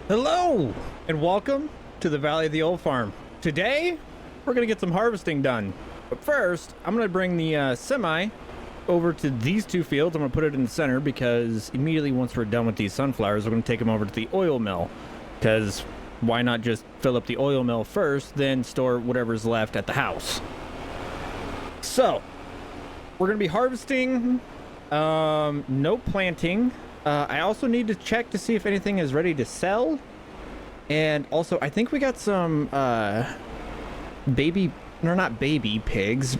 Hello and welcome to the Valley of the Old Farm. Today we're gonna get some harvesting done, but first I'm gonna bring the semi over to these two fields. I'm gonna put it in the center because immediately once we're done with these sunflowers, we're gonna take them over to the oil mill, because why not just fill up the oil mill first, then store whatever's left at the house. So we're gonna be harvesting, no planting. I also need to check to see if anything is ready to sell. And also, I think we got some, not baby pigs.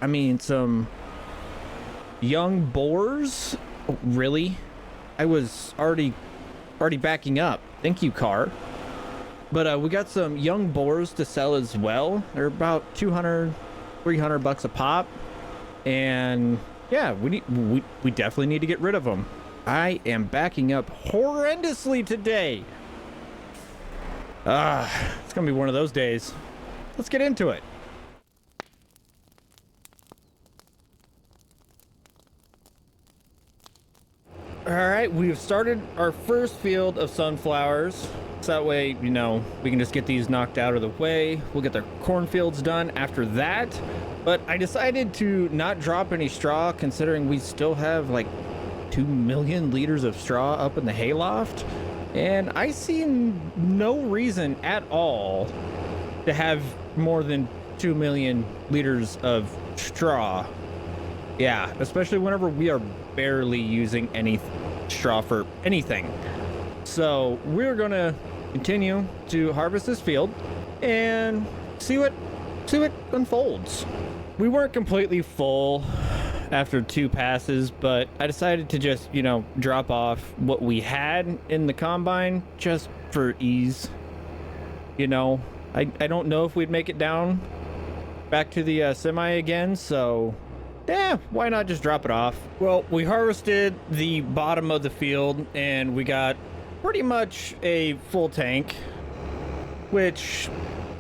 I mean, some young boars. Oh, really? I was already backing up. Thank you, car. But we got some young boars to sell as well. They're about 200, 300 bucks a pop. And yeah, we definitely need to get rid of them. I am backing up horrendously today. It's gonna be one of those days. Let's get into it. All right, we've started our first field of sunflowers. So that way, you know, we can just get these knocked out of the way. We'll get the cornfields done after that. But I decided to not drop any straw, considering we still have like 2 million liters of straw up in the hayloft, and I see no reason at all to have more than 2 million liters of straw. Yeah, especially whenever we are barely using any straw for anything. So we're gonna continue to harvest this field and see what unfolds. We weren't completely full after 2 passes, but I decided to just, you know, drop off what we had in the combine just for ease. You know, I don't know if we'd make it down back to the semi again, so yeah, why not just drop it off? Well, we harvested the bottom of the field and we got pretty much a full tank, which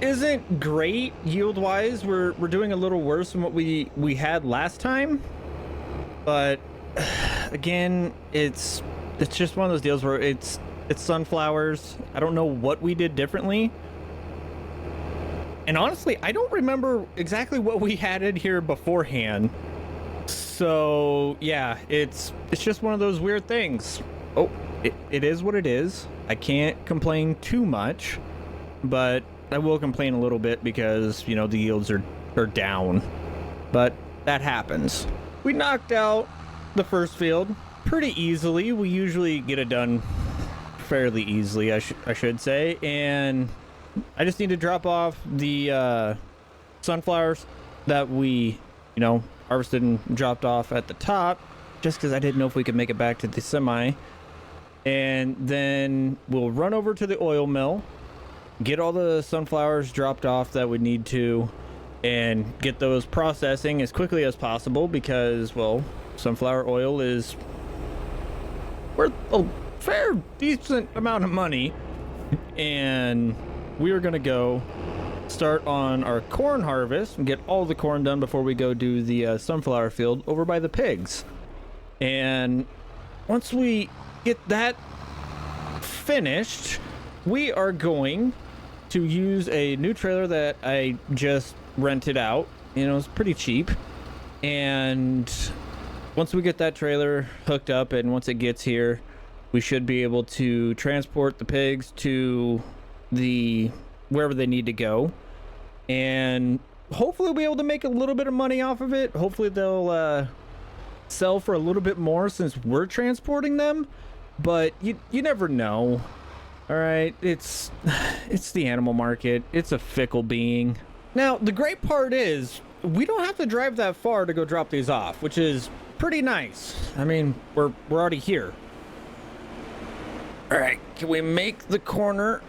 isn't great yield wise. We're doing a little worse than what we had last time. But again, it's just one of those deals where it's sunflowers. I don't know what we did differently. And honestly, I don't remember exactly what we had in here beforehand. So yeah, it's just one of those weird things. Oh, it is what it is. I can't complain too much, but I will complain a little bit because, you know, the yields are down. But that happens. We knocked out the first field pretty easily. We usually get it done fairly easily, I should say. And I just need to drop off the sunflowers that we, you know, harvested and dropped off at the top, just because I didn't know if we could make it back to the semi. And then we'll run over to the oil mill, get all the sunflowers dropped off that we need to, and get those processing as quickly as possible because, well, sunflower oil is worth a fair decent amount of money. And we are gonna go start on our corn harvest and get all the corn done before we go do the sunflower field over by the pigs. And once we get that finished, we are going to use a new trailer that I just rented out. You know, it's pretty cheap. And once we get that trailer hooked up and once it gets here, we should be able to transport the pigs to the wherever they need to go, and hopefully we'll be able to make a little bit of money off of it. Hopefully they'll sell for a little bit more since we're transporting them, but you never know. All right, it's the animal market. It's a fickle being. Now, the great part is we don't have to drive that far to go drop these off, which is pretty nice. I mean, we're already here. All right, can we make the corner?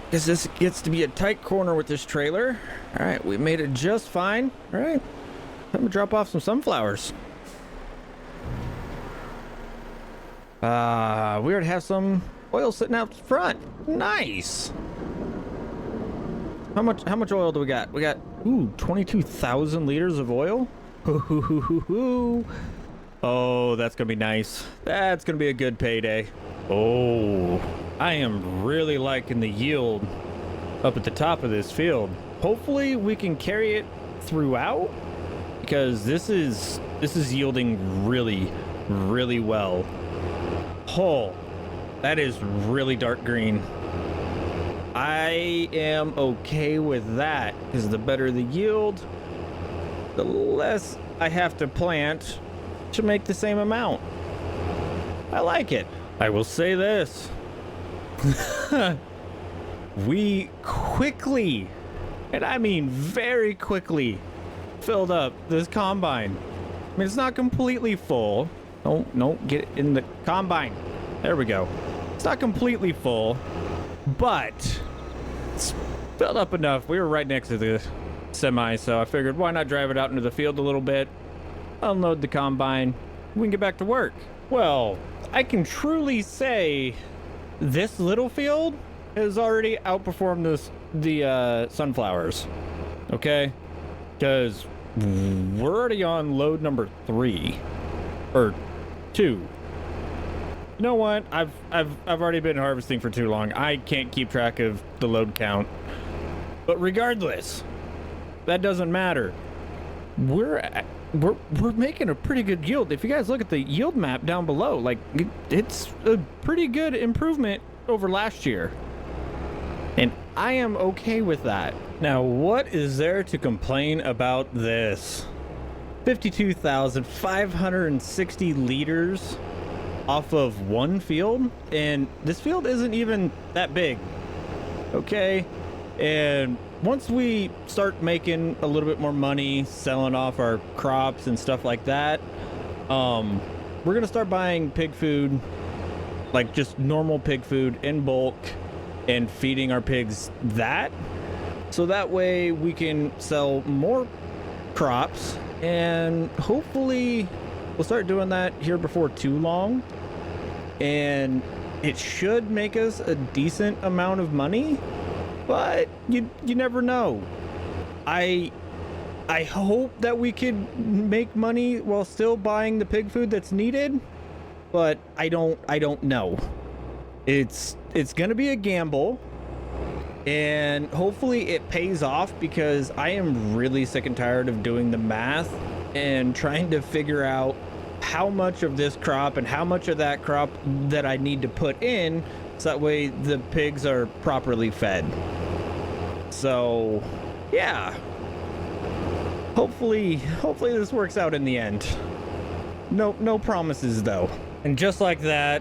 Because this gets to be a tight corner with this trailer. All right, we made it just fine. All right, I'm gonna drop off some sunflowers. We already have some oil sitting out front. Nice. How much oil do we got? We got 22,000 liters of oil. Oh, that's gonna be nice. That's gonna be a good payday. Oh, I am really liking the yield up at the top of this field. Hopefully we can carry it throughout, because this is yielding really, really well. Oh, that is really dark green. I am okay with that, because the better the yield, the less I have to plant to make the same amount. I like it. I will say this. We quickly, and I mean very quickly, filled up this combine. I mean, it's not completely full. No, get in the combine. There we go. It's not completely full, but it's filled up enough. We were right next to the semi, so I figured why not drive it out into the field a little bit, unload the combine, we can get back to work. Well, I can truly say this little field has already outperformed the sunflowers, okay? Because we're already on load number 3 or 2. You know what? I've already been harvesting for too long. I can't keep track of the load count. But regardless, that doesn't matter. We're making a pretty good yield. If you guys look at the yield map down below, like it's a pretty good improvement over last year. And I am okay with that. Now, what is there to complain about this? 52,560 liters off of one field, and this field isn't even that big, okay? And once we start making a little bit more money selling off our crops and stuff like that, we're gonna start buying pig food, like just normal pig food in bulk, and feeding our pigs that, so that way we can sell more crops, and hopefully we'll start doing that here before too long, and it should make us a decent amount of money. But you never know. I hope that we could make money while still buying the pig food that's needed, but I don't know. It's gonna be a gamble, and hopefully it pays off, because I am really sick and tired of doing the math and trying to figure out how much of this crop and how much of that crop that I need to put in, so that way the pigs are properly fed. So yeah, hopefully this works out in the end. No promises though. And just like that,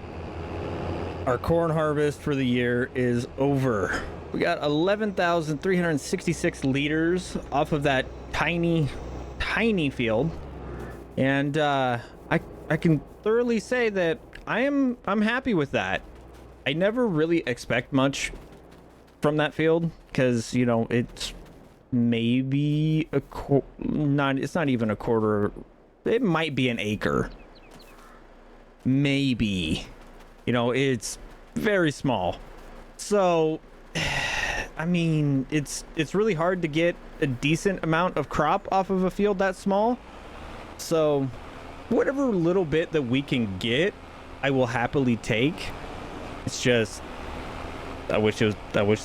our corn harvest for the year is over. We got 11,366 liters off of that tiny field, and I can thoroughly say that I'm happy with that. I never really expect much from that field, because you know it's maybe it's not even a quarter. It might be an acre, maybe. You know, it's very small. So I mean, it's really hard to get a decent amount of crop off of a field that small. So whatever little bit that we can get, I will happily take. It's just I wish the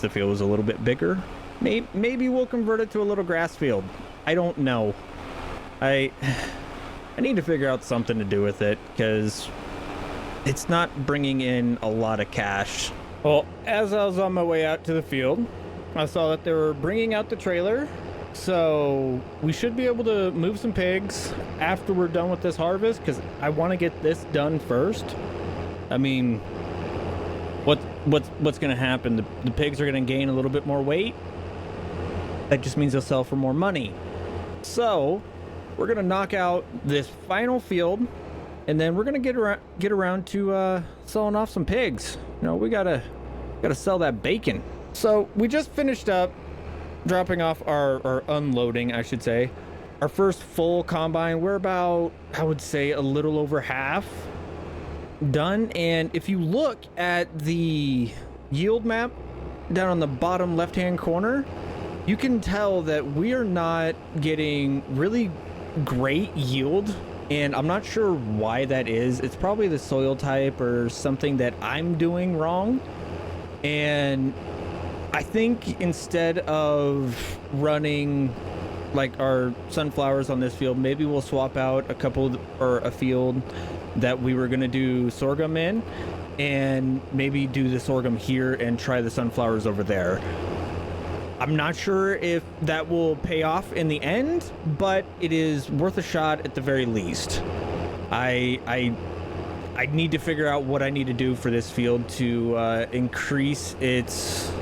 field was a little bit bigger. Maybe we'll convert it to a little grass field. I don't know. I need to figure out something to do with it, because it's not bringing in a lot of cash. Well, as I was on my way out to the field, I saw that they were bringing out the trailer. So we should be able to move some pigs after we're done with this harvest, because I want to get this done first. I mean, what's going to happen? The pigs are going to gain a little bit more weight. That just means they'll sell for more money. So we're going to knock out this final field, and then we're going to get around to selling off some pigs. You know, we gotta sell that bacon. So we just finished up dropping off our unloading, I should say, our first full combine. We're about, I would say, a little over half done. And if you look at the yield map down on the bottom left hand corner, you can tell that we are not getting really great yield, and I'm not sure why that is. It's probably the soil type or something that I'm doing wrong, And I think instead of running like our sunflowers on this field, maybe we'll swap out a couple or a field that we were going to do sorghum in, and maybe do the sorghum here and try the sunflowers over there. I'm not sure if that will pay off in the end, but it is worth a shot at the very least. I need to figure out what I need to do for this field to increase its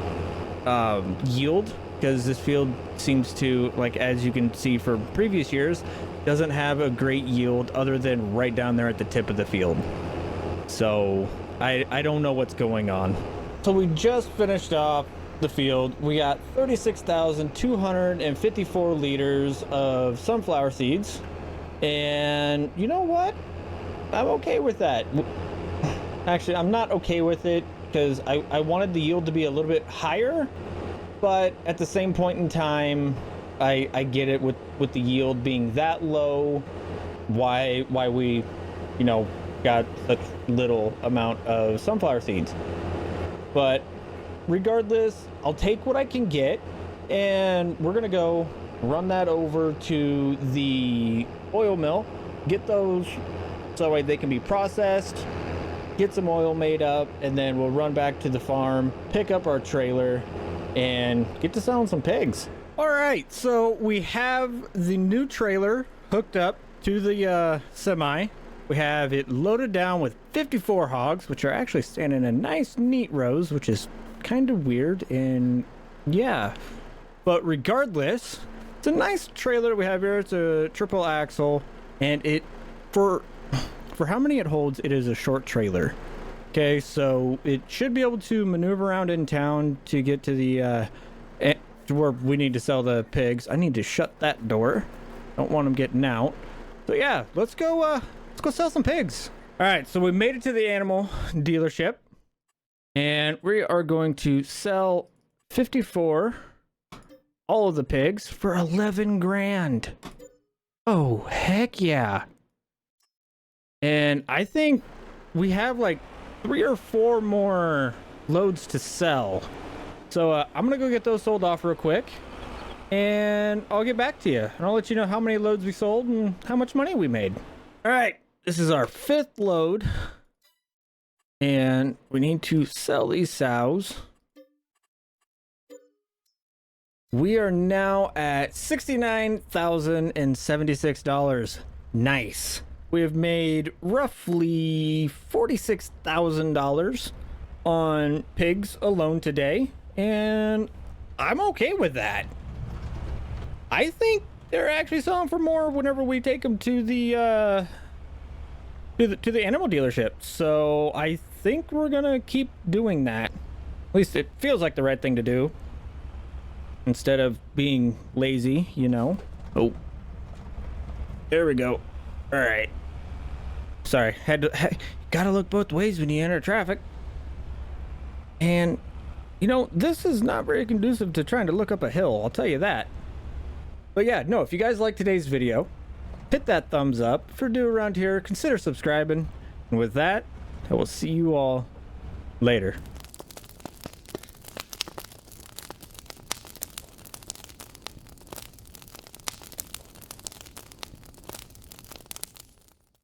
yield, because this field seems to, like, as you can see from previous years, doesn't have a great yield other than right down there at the tip of the field. So I don't know what's going on. So we just finished off the field. We got 36,254 liters of sunflower seeds, and you know what, I'm okay with that. Actually, I'm not okay with it because I wanted the yield to be a little bit higher, but at the same point in time, I get it with the yield being that low, why we, you know, got such little amount of sunflower seeds. But regardless, I'll take what I can get, and we're gonna go run that over to the oil mill, get those so that way they can be processed, get some oil made up, and then we'll run back to the farm, pick up our trailer, and get to selling some pigs. All right, so we have the new trailer hooked up to the semi. We have it loaded down with 54 hogs, which are actually standing in nice, neat rows, which is kind of weird, and yeah. But regardless, it's a nice trailer we have here. It's a triple axle, and it, for how many it holds, it is a short trailer. Okay, so it should be able to maneuver around in town to get to the to where we need to sell the pigs. I need to shut that door. Don't want them getting out. So yeah, let's go sell some pigs. All right, so we made it to the animal dealership, and we are going to sell 54, all of the pigs, for 11 grand. Oh, heck yeah. And I think we have like 3 or 4 more loads to sell. So I'm gonna go get those sold off real quick, and I'll get back to you, and I'll let you know how many loads we sold and how much money we made. All right, this is our 5th load, and we need to sell these sows. We are now at $69,076. Nice. We have made roughly $46,000 on pigs alone today, and I'm okay with that. I think they're actually selling for more whenever we take them to the animal dealership. So I think we're gonna keep doing that. At least it feels like the right thing to do, instead of being lazy, you know. Oh, there we go. All right. Sorry, gotta look both ways when you enter traffic. And you know, this is not very conducive to trying to look up a hill, I'll tell you that. But yeah, no, if you guys like today's video, hit that thumbs up. If you're new around here, consider subscribing. And with that, I will see you all later.